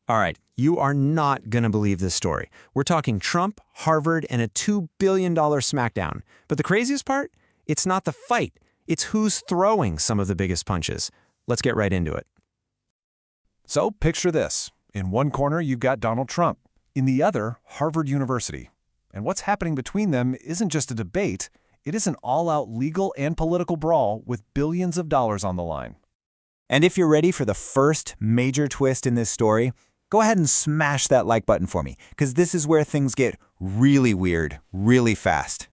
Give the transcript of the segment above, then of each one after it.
All right, you are not going to believe this story. We're talking Trump, Harvard, and a $2 billion smackdown. But the craziest part? It's not the fight. It's who's throwing some of the biggest punches. Let's get right into it. So picture this. In one corner, you've got Donald Trump. In the other, Harvard University. And what's happening between them isn't just a debate. It is an all-out legal and political brawl with billions of dollars on the line. And if you're ready for the first major twist in this story, go ahead and smash that like button for me, because this is where things get really weird, really fast.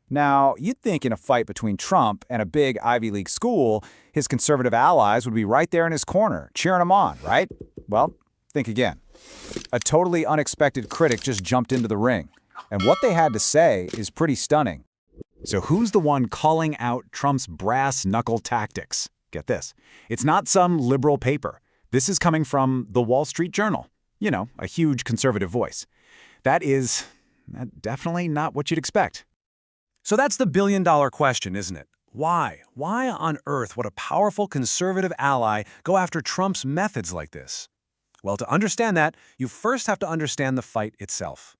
Now, you'd think in a fight between Trump and a big Ivy League school, his conservative allies would be right there in his corner, cheering him on, right? Well, think again. A totally unexpected critic just jumped into the ring, and what they had to say is pretty stunning. So who's the one calling out Trump's brass-knuckle tactics? Get this. It's not some liberal paper. This is coming from the Wall Street Journal. You know, a huge conservative voice. That is definitely not what you'd expect. So that's the billion-dollar question, isn't it? Why? Why on earth would a powerful conservative ally go after Trump's methods like this? Well, to understand that, you first have to understand the fight itself.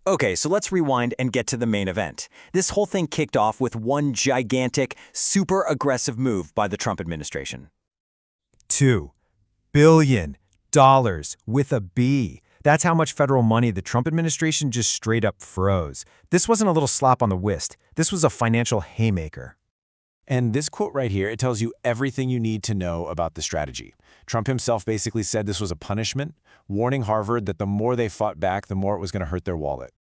Okay, so let's rewind and get to the main event. This whole thing kicked off with one gigantic, super aggressive move by the Trump administration. $2 billion with a B. That's how much federal money the Trump administration just straight up froze. This wasn't a little slap on the wrist. This was a financial haymaker. And this quote right here, it tells you everything you need to know about the strategy. Trump himself basically said this was a punishment, warning Harvard that the more they fought back, the more it was going to hurt their wallet.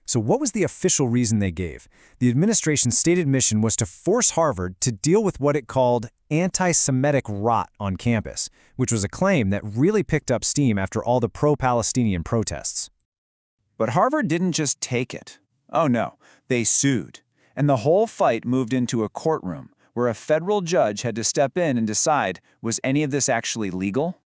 So what was the official reason they gave? The administration's stated mission was to force Harvard to deal with what it called anti-Semitic rot on campus, which was a claim that really picked up steam after all the pro-Palestinian protests. But Harvard didn't just take it. Oh no, they sued. And the whole fight moved into a courtroom where a federal judge had to step in and decide, was any of this actually legal?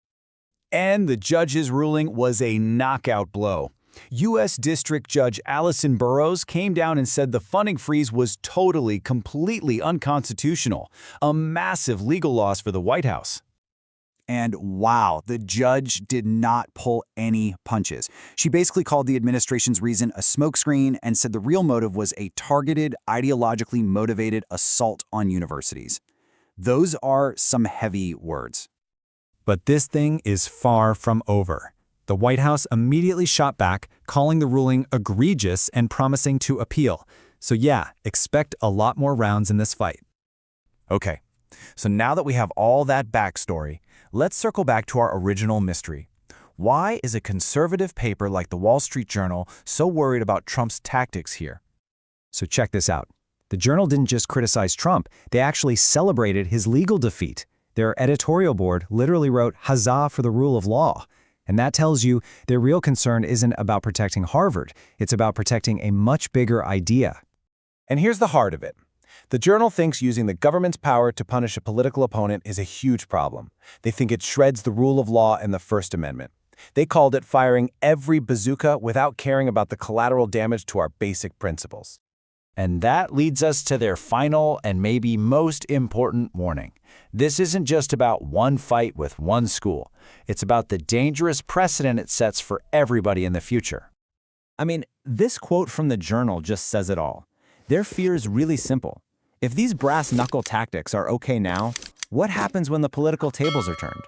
And the judge's ruling was a knockout blow. U.S. District Judge Allison Burroughs came down and said the funding freeze was totally, completely unconstitutional, a massive legal loss for the White House. And wow, the judge did not pull any punches. She basically called the administration's reason a smokescreen and said the real motive was a targeted, ideologically motivated assault on universities. Those are some heavy words. But this thing is far from over. The White House immediately shot back, calling the ruling egregious and promising to appeal. So yeah, expect a lot more rounds in this fight. Okay, so now that we have all that backstory, let's circle back to our original mystery. Why is a conservative paper like the Wall Street Journal so worried about Trump's tactics here? So check this out. The Journal didn't just criticize Trump, they actually celebrated his legal defeat. Their editorial board literally wrote, "Huzzah for the rule of law." And that tells you their real concern isn't about protecting Harvard, it's about protecting a much bigger idea. And here's the heart of it. The Journal thinks using the government's power to punish a political opponent is a huge problem. They think it shreds the rule of law and the First Amendment. They called it firing every bazooka without caring about the collateral damage to our basic principles. And that leads us to their final and maybe most important warning. This isn't just about one fight with one school. It's about the dangerous precedent it sets for everybody in the future. I mean, this quote from the Journal just says it all. Their fear is really simple. If these brass-knuckle tactics are okay now, what happens when the political tables are turned?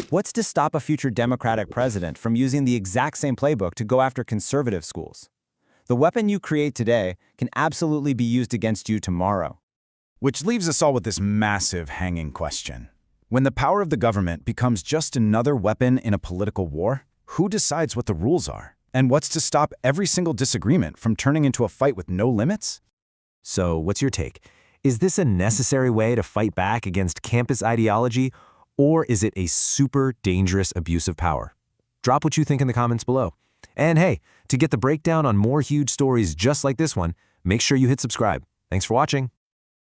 What's to stop a future Democratic president from using the exact same playbook to go after conservative schools? The weapon you create today can absolutely be used against you tomorrow. Which leaves us all with this massive hanging question. When the power of the government becomes just another weapon in a political war, who decides what the rules are? And what's to stop every single disagreement from turning into a fight with no limits? So what's your take? Is this a necessary way to fight back against campus ideology, or is it a super dangerous abuse of power? Drop what you think in the comments below. And hey, to get the breakdown on more huge stories just like this one, make sure you hit subscribe. Thanks for watching.